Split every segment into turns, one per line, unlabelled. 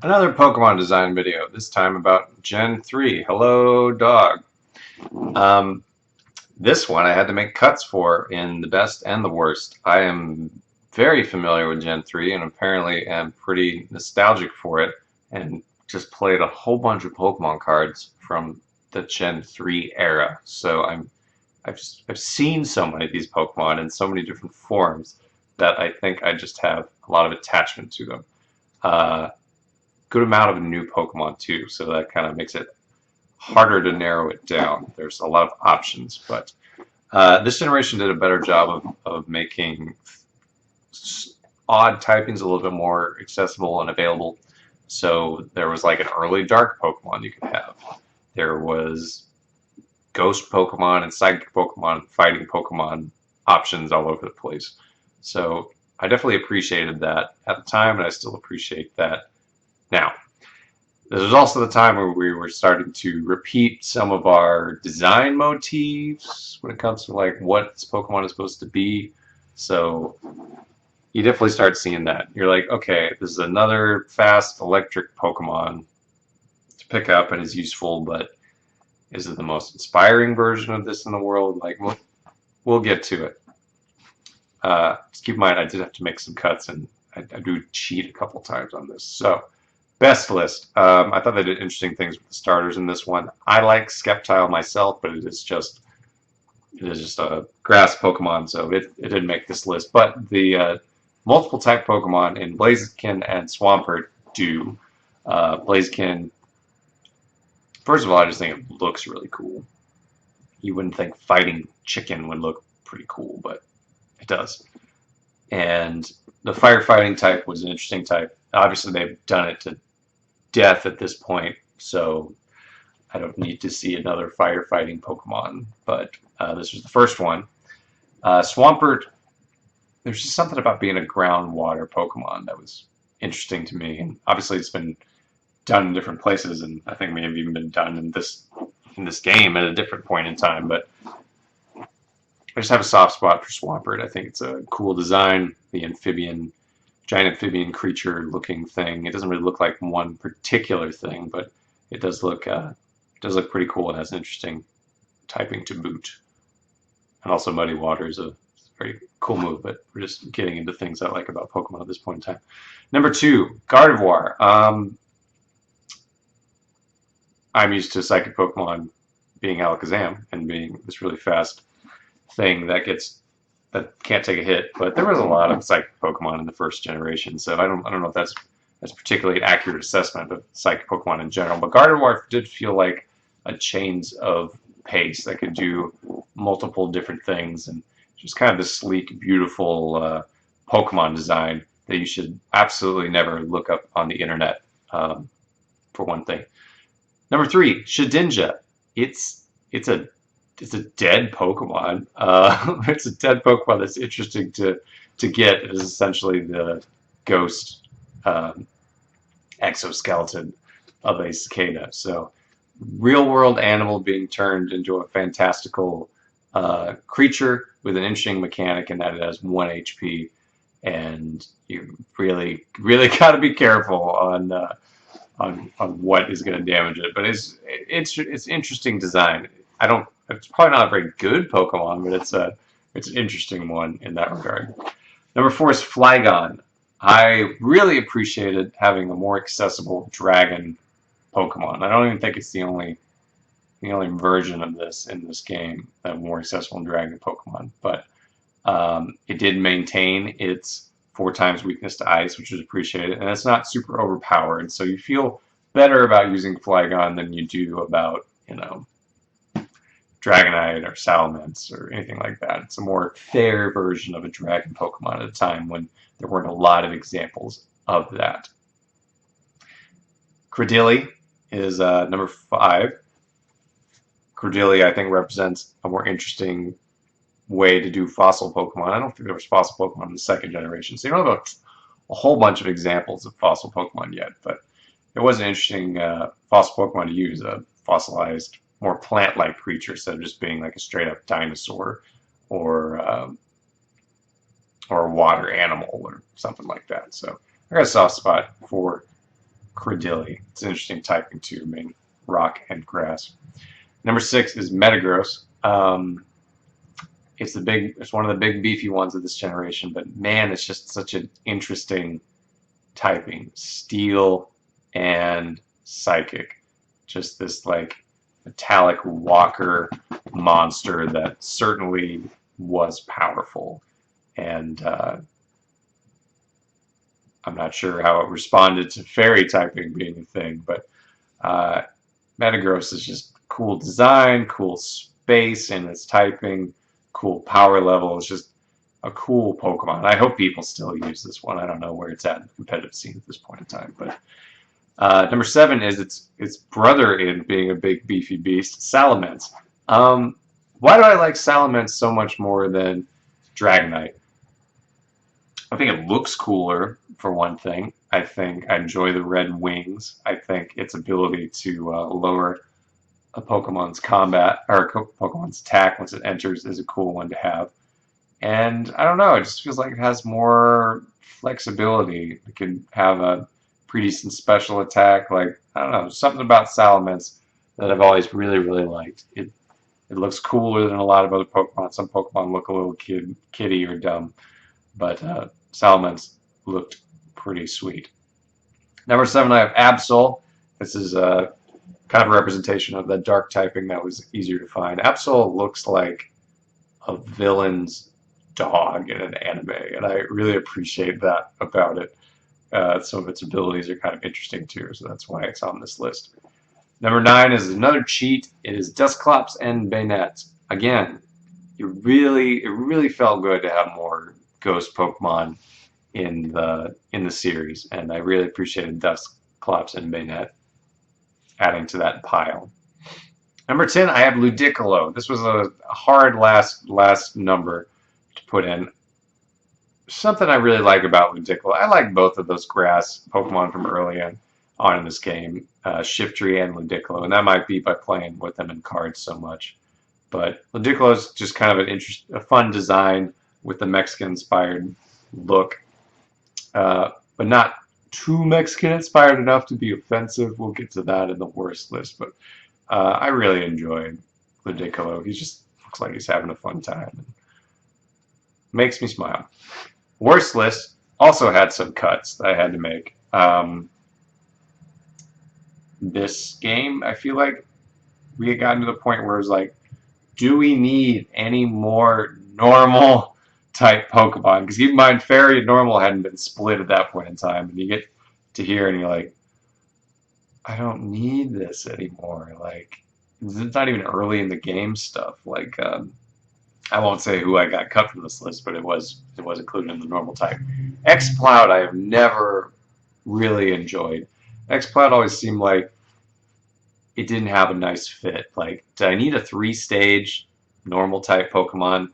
Another Pokemon design video, this time about Gen 3. Hello, dog. Um, this one I had to make cuts for in the best and the worst. I am very familiar with Gen 3 and apparently am pretty nostalgic for it and just played a whole bunch of Pokemon cards from the Gen 3 era. So I've seen so many of these Pokemon in so many different forms that I think I just have a lot of attachment to them. Uh, Good amount of new Pokemon too, so that kind of makes it harder to narrow it down. There's a lot of options, but this generation did a better job of making odd typings a little bit more accessible and available. So there was like an early dark Pokemon you could have. There was ghost Pokemon and psychic Pokemon and fighting Pokemon options all over the place. So I definitely appreciated that at the time, and I still appreciate that now. This was also the time where we were starting to repeat some of our design motifs when it comes to like what this Pokemon is supposed to be. So you definitely start seeing that. You're like, okay, this is another fast electric Pokemon to pick up and is useful, but is it the most inspiring version of this in the world? Like, we'll get to it. Just keep in mind, I did have to make some cuts, and I do cheat a couple times on this. So, best list. I thought they did interesting things with the starters in this one. I like Sceptile myself, but it is just a grass Pokemon, so it didn't make this list. But the multiple type Pokemon in Blaziken and Swampert do. Blaziken, first of all, I just think it looks really cool. You wouldn't think fighting chicken would look pretty cool, but it does. And the firefighting type was an interesting type. Obviously, they've done it to death at this point, so I don't need to see another firefighting Pokemon. But this was the first one. Swampert, there's just something about being a groundwater Pokemon that was interesting to me. And obviously, it's been done in different places, and I think may have even been done in this game at a different point in time. But I just have a soft spot for Swampert. I think it's a cool design. The giant amphibian creature looking thing. It doesn't really look like one particular thing, but it does look pretty cool. It has an interesting typing to boot. And also Muddy Water is a very cool move, but we're just getting into things I like about Pokemon at this point in time. Number 2, Gardevoir. I'm used to Psychic Pokemon being Alakazam and being this really fast thing that can't take a hit. But there was a lot of Psychic Pokemon in the first generation, so I don't know if that's particularly an accurate assessment of Psychic Pokemon in general. But Gardevoir did feel like a chains of pace that could do multiple different things, and just kind of this sleek, beautiful Pokemon design that you should absolutely never look up on the internet. For one thing. Number 3, Shedinja. It's a dead Pokemon. It's a dead Pokemon that's interesting to get. It is essentially the ghost exoskeleton of a cicada. So, real world animal being turned into a fantastical creature with an interesting mechanic in that it has 1 HP, and you really, really got to be careful on what is going to damage it. But it's interesting design. I don't. It's probably not a very good Pokemon, but it's an interesting one in that regard. Number 4 is Flygon. I really appreciated having a more accessible dragon Pokemon. I don't even think it's the only version of this in this game, a more accessible dragon Pokemon. But it did maintain its 4 times weakness to ice, which was appreciated, and it's not super overpowered. So you feel better about using Flygon than you do about Dragonite or Salamence or anything like that. It's a more fair version of a dragon Pokemon at a time when there weren't a lot of examples of that. Credilli is number 5. Credilli, I think, represents a more interesting way to do fossil Pokemon. I don't think there was fossil Pokemon in the second generation, so you don't have a whole bunch of examples of fossil Pokemon yet, but it was an interesting fossil Pokemon to use, a fossilized, more plant-like creature instead of just being like a straight-up dinosaur or a water animal or something like that. So I got a soft spot for Credilli. It's an interesting typing too. I mean, rock and grass. Number 6 is Metagross. It's one of the big beefy ones of this generation, but man, it's just such an interesting typing. Steel and Psychic. Just this like metallic walker monster that certainly was powerful. And I'm not sure how it responded to fairy typing being a thing, but Metagross is just cool design, cool space in its typing, cool power level. It's just a cool Pokemon. I hope people still use this one. I don't know where it's at in the competitive scene at this point in time, but number 7 is its brother in being a big beefy beast, Salamence. Why do I like Salamence so much more than Dragonite? I think it looks cooler for one thing. I think I enjoy the red wings. I think its ability to lower a Pokemon's combat or a Pokemon's attack once it enters is a cool one to have. And I don't know, it just feels like it has more flexibility. It can have a pretty decent special attack. Like, I don't know, something about Salamence that I've always really, really liked. It looks cooler than a lot of other Pokemon. Some Pokemon look a little kiddie or dumb, but Salamence looked pretty sweet. Number 7, I have Absol. This is kind of a representation of that dark typing that was easier to find. Absol looks like a villain's dog in an anime, and I really appreciate that about it. Some of its abilities are kind of interesting too, so that's why it's on this list. Number 9 is another cheat. It is Dusclops and Banette. Again, it really felt good to have more ghost Pokemon in the series, and I really appreciated Dusclops and Banette adding to that pile. Number 10, I have Ludicolo. This was a hard last number to put in. Something I really like about Ludicolo. I like both of those grass Pokemon from early on in this game, Shiftry and Ludicolo, and that might be by playing with them in cards so much. But Ludicolo is just kind of a fun design with the Mexican-inspired look, but not too Mexican-inspired enough to be offensive. We'll get to that in the worst list, but I really enjoy Ludicolo. He just looks like he's having a fun time. And makes me smile. Worst list also had some cuts that I had to make. This game, I feel like we had gotten to the point where it was like, do we need any more normal type Pokemon? Because keep in mind, Fairy and Normal hadn't been split at that point in time, and you get to here and you're like, I don't need this anymore. Like, it's not even early in the game stuff. Like, I won't say who I got cut from this list, but it was included in the normal type. X-Cloud I have never really enjoyed. X-Cloud always seemed like it didn't have a nice fit. Like, did I need a 3-stage normal type Pokemon?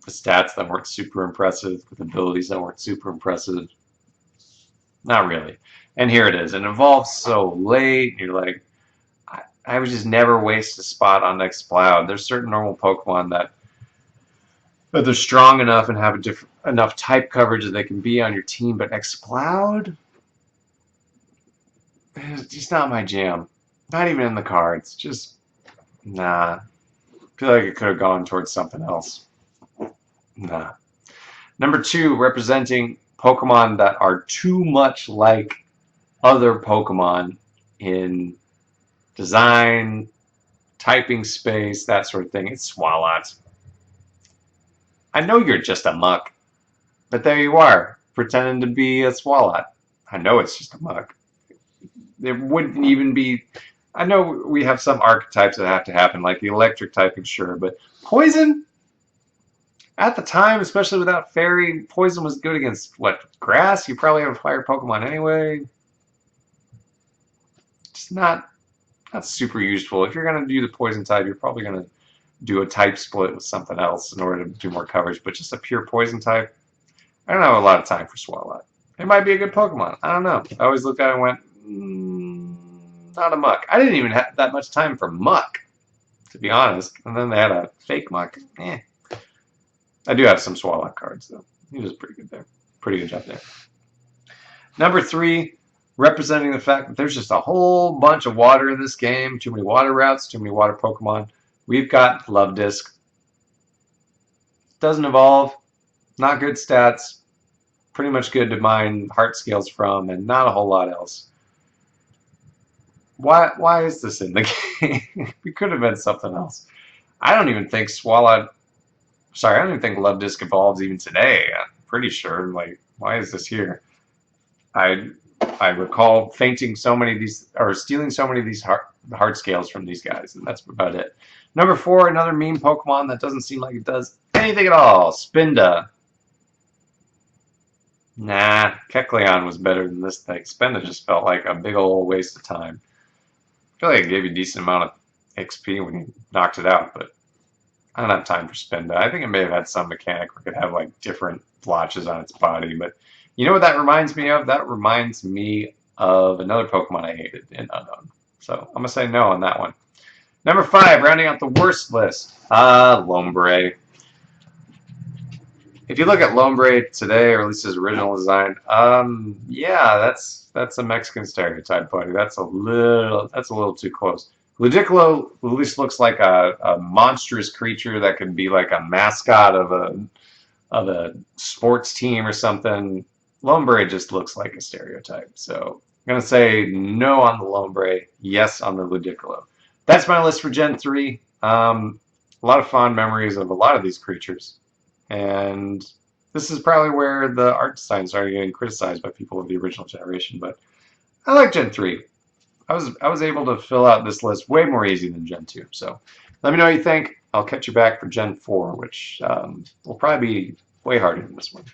The stats that weren't super impressive, with abilities that weren't super impressive. Not really. And here it is. It evolves so late. You're like, I would just never waste a spot on X-Cloud. There's certain normal Pokemon that they're strong enough and have enough type coverage that they can be on your team, but X-Cloud? It's just not my jam. Not even in the cards. Just, nah. I feel like it could have gone towards something else. Nah. Number 2, representing Pokemon that are too much like other Pokemon in design, typing space, that sort of thing. It's Swalot. I know you're just a muck, but there you are, pretending to be a Swalot. I know it's just a muck. There wouldn't even be... I know we have some archetypes that have to happen, like the electric typing, sure, but Poison? At the time, especially without Fairy, Poison was good against, what, grass? You probably have a fire Pokemon anyway. Just not super useful. If you're going to do the Poison type, you're probably going to do a type split with something else in order to do more coverage, but just a pure Poison type, I don't have a lot of time for Swalot. It might be a good Pokemon. I don't know. I always looked at it and went, not a Muck. I didn't even have that much time for Muck, to be honest. And then they had a fake Muck. I do have some Swalot cards, though. He was pretty good there. Pretty good job there. Number 3, representing the fact that there's just a whole bunch of water in this game. Too many water routes, too many water Pokemon. We've got Love Disc. Doesn't evolve. Not good stats. Pretty much good to mine heart scales from, and not a whole lot else. Why is this in the game? It could have been something else. I don't even think Swallow. Sorry, I don't even think Love Disc evolves even today. I'm pretty sure. Like, why is this here? I I recall fainting so many of these, or stealing so many of these heart scales from these guys, and that's about it. Number 4, another meme Pokemon that doesn't seem like it does anything at all. Spinda. Nah, Kecleon was better than this thing. Spinda just felt like a big old waste of time. I feel like it gave you a decent amount of XP when you knocked it out, but I don't have time for Spinda. I think it may have had some mechanic where it could have like different blotches on its body, but you know what that reminds me of? That reminds me of another Pokemon I hated in Unknown. So I'm gonna say no on that one. Number 5, rounding out the worst list. Lombre. If you look at Lombre today, or at least his original design, yeah, that's a Mexican stereotype, buddy. That's a little too close. Ludicolo at least looks like a monstrous creature that could be like a mascot of a sports team or something. Lombre just looks like a stereotype. So I'm gonna say no on the Lombre, yes on the Ludicolo. That's my list for Gen 3. A lot of fond memories of a lot of these creatures. And this is probably where the art design started getting criticized by people of the original generation. But I like Gen 3. I was able to fill out this list way more easy than Gen 2. So let me know what you think. I'll catch you back for Gen 4, which will probably be way harder than this one.